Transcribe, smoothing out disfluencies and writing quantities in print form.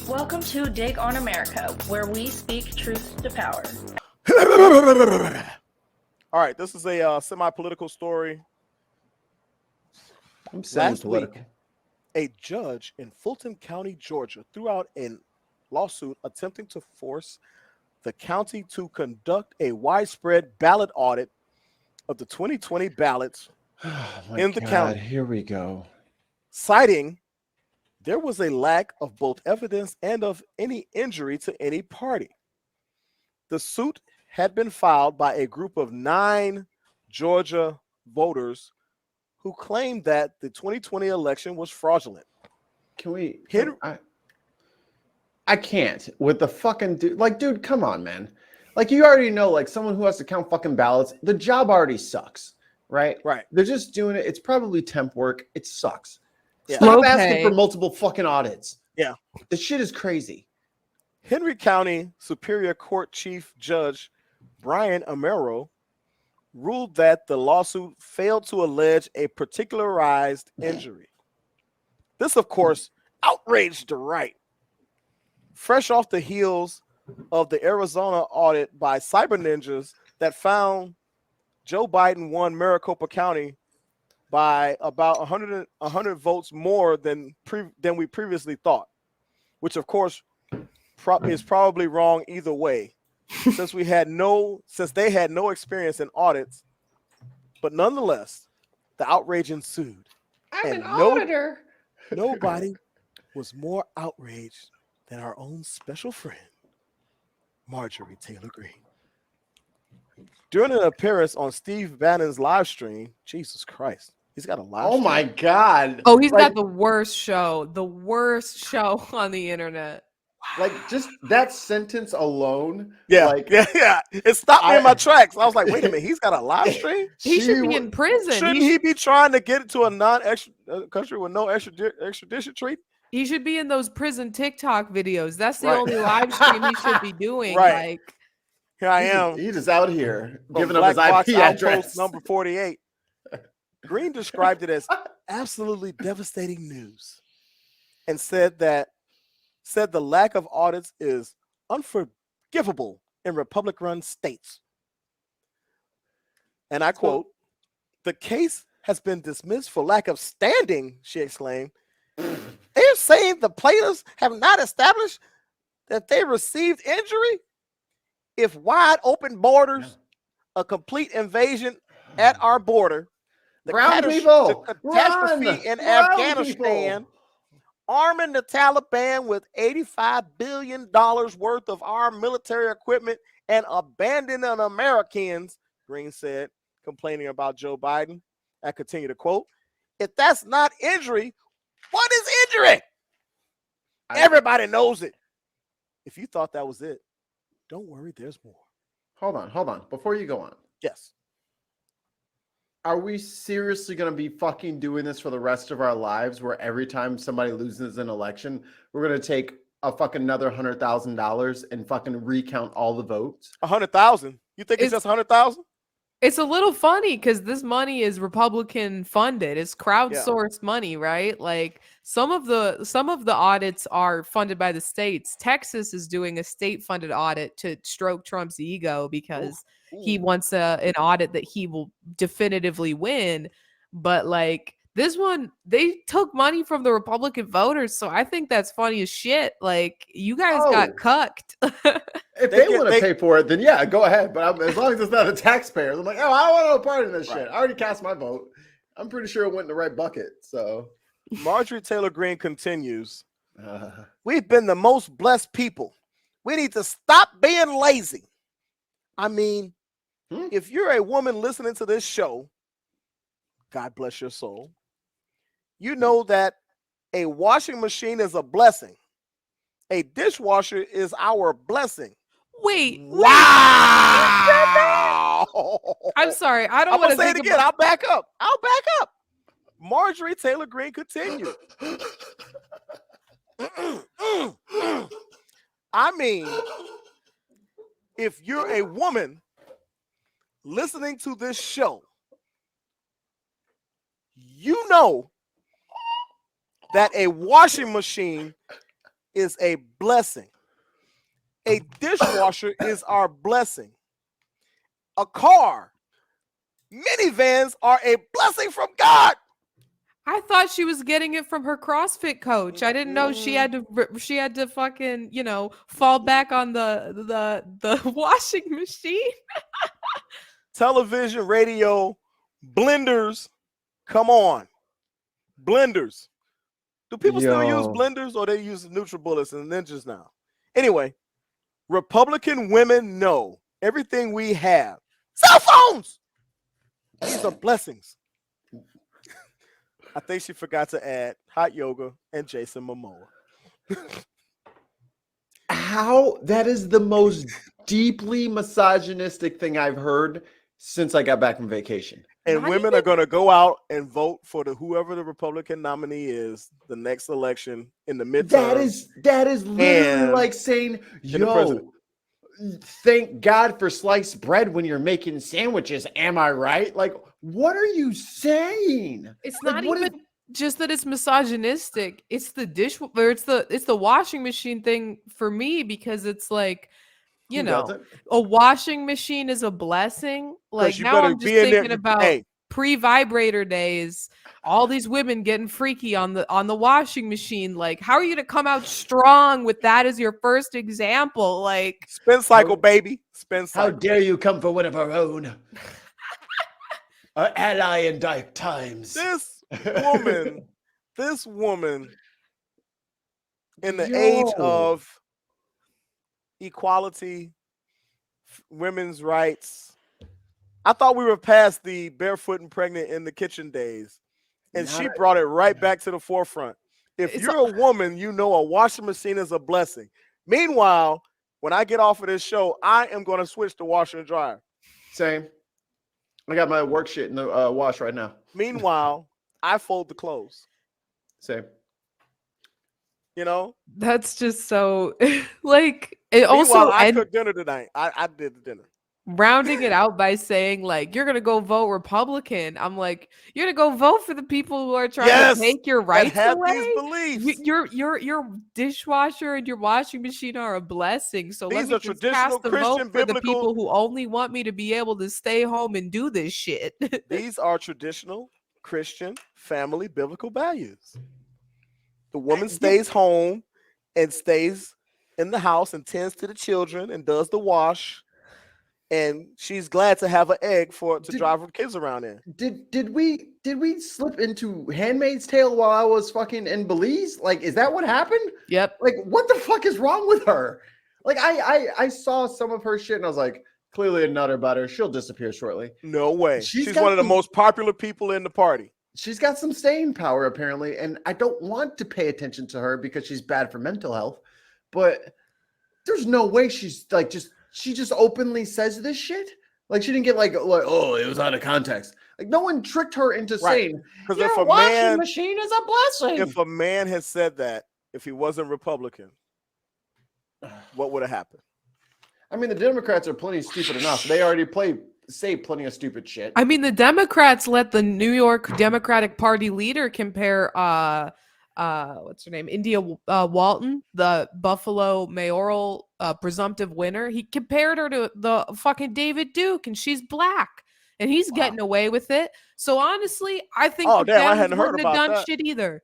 Welcome to Dig on America, where we speak truth to power. All right, this is a semi-political story. I'm Last semi-political. week, a judge in Fulton County, Georgia, threw out a lawsuit attempting to force the county to conduct a widespread ballot audit of the 2020 ballots in the county. Here we go. Citing there was a lack of both evidence and of any injury to any party. The suit had been filed by a group of 9 Georgia voters who claimed that the 2020 election was fraudulent. Can we? I can't with the fucking dude. Like, dude, come on, man. Like, you already know, like, someone who has to count fucking ballots, the job already sucks, right? Right. They're just doing it. It's probably temp work. It sucks. Yeah. Stop asking for multiple fucking audits. Yeah. This shit is crazy. Henry County Superior Court Chief Judge Brian Amaro ruled that the lawsuit failed to allege a particularized injury. This, of course, outraged the right. Fresh off the heels of the Arizona audit by cyber ninjas that found Joe Biden won Maricopa County by about 100 votes more than we previously thought, which, of course, is probably wrong either way, since they had no experience in audits. But nonetheless, the outrage ensued. I'm an auditor. Nobody was more outraged than our own special friend, Marjorie Taylor Greene. During an appearance on Steve Bannon's live stream, Jesus Christ, he's got a live stream. Oh my God. Oh, he's got the worst show on the internet. Like, just that sentence alone. Yeah. It stopped me in my tracks. I was like, wait a minute, he's got a live stream? He should be in prison. Shouldn't he be trying to get it to a non-extra country with no extradition treaty? He should be in those prison TikTok videos. That's the only live stream he should be doing. Right. Like, here I am. He's just out here giving Black up his IP Box address. Outpost number 48. Greene described it as absolutely devastating news and said the lack of audits is unforgivable in Republican states. And I quote, "The case has been dismissed for lack of standing," she exclaimed. They're saying the plaintiffs have not established that they received injury. If wide open borders, a complete invasion at our border, the catastrophe in Afghanistan, arming the Taliban with $85 billion worth of our military equipment and abandoning Americans, Greene said, complaining about Joe Biden. I continue to quote, "If that's not injury, what is injury? Everybody knows it. If you thought that was it, don't worry, there's more." Hold on. Before you go on. Yes. Are we seriously going to be fucking doing this for the rest of our lives, where every time somebody loses an election, we're going to take a fucking another $100,000 and fucking recount all the votes? 100,000. You think it's just 100,000? it's a little funny because this money is Republican funded. It's crowdsourced money, right? Like some of the audits are funded by the states. Texas is doing a state funded audit to stroke Trump's ego because he wants an audit that he will definitively win. But like this one, they took money from the Republican voters. So I think that's funny as shit. Like you guys got cucked. If they want to pay for it, then yeah, go ahead. But as long as it's not the taxpayers, I'm like, oh, I don't want no part in this shit. I already cast my vote. I'm pretty sure it went in the right bucket. So Marjorie Taylor Greene continues, "We've been the most blessed people. We need to stop being lazy. I mean, if you're a woman listening to this show, God bless your soul, you know that a washing machine is a blessing. A dishwasher is our blessing." Wait. Wow. I'm sorry. I don't want to say it again. I'll back up. Marjorie Taylor Greene continued. I mean, if you're a woman listening to this show, you know that a washing machine is a blessing. A dishwasher is our blessing. A car, minivans are a blessing from God. I thought she was getting it from her CrossFit coach. I didn't know she had to fucking, fall back on the washing machine. Television, radio, blenders. Come on. Blenders. Do people still use blenders or they use NutriBullets and Ninjas now? Anyway, Republican women know everything we have. Cell phones. These are blessings. I think she forgot to add hot yoga and Jason Momoa. How? That is the most deeply misogynistic thing I've heard since I got back from vacation. And women are going to go out and vote for whoever the Republican nominee is the next election in the midterm. That is literally like saying, yo, thank God for sliced bread when you're making sandwiches. Am I right? Like, what are you saying? It's not even just that it's misogynistic. It's the it's the washing machine thing for me, because it's like, a washing machine is a blessing. Like, now I'm just thinking about pre-vibrator days, all these women getting freaky on the washing machine. Like, how are you to come out strong with that as your first example? Like, spin cycle, baby. Spin cycle. How dare you come for one of our own? Our ally in dark times. This woman in the age of equality, women's rights. I thought we were past the barefoot and pregnant in the kitchen days. And she brought it right back to the forefront. If you're a woman, you know a washing machine is a blessing. Meanwhile, when I get off of this show, I am going to switch to washer and dryer. Same. I got my work shit in the wash right now. Meanwhile, I fold the clothes. Same. That's just so like it. Meanwhile, Also, I cooked dinner tonight. I did the dinner. Rounding it out by saying, like, you're gonna go vote Republican. I'm like, you're gonna go vote for the people who are trying to take your rights away. These beliefs. Your dishwasher and your washing machine are a blessing. So these let me just cast the vote for the people who only want me to be able to stay home and do this shit. These are traditional Christian family biblical values. The woman stays home and stays in the house and tends to the children and does the wash. And she's glad to have an egg to drive her kids around in. Did we slip into Handmaid's Tale while I was fucking in Belize? Like, is that what happened? Yep. Like, what the fuck is wrong with her? Like, I saw some of her shit and I was like, clearly a nutter butter. She'll disappear shortly. No way. She's one of the most popular people in the party. She's got some staying power apparently, and I don't want to pay attention to her because she's bad for mental health. But there's no way she's like she just openly says this shit. Like, she didn't get like, oh, it was out of context. Like, no one tricked her into saying, because if a washing machine is a blessing. If a man had said that, if he wasn't Republican, what would have happened? I mean, the Democrats are plenty stupid enough. They already say plenty of stupid shit. I mean, the Democrats let the New York Democratic Party leader compare what's her name? India Walton, the Buffalo mayoral presumptive winner. He compared her to the fucking David Duke, and she's black, and he's getting away with it. So honestly, I think the Dems wouldn't have done shit either.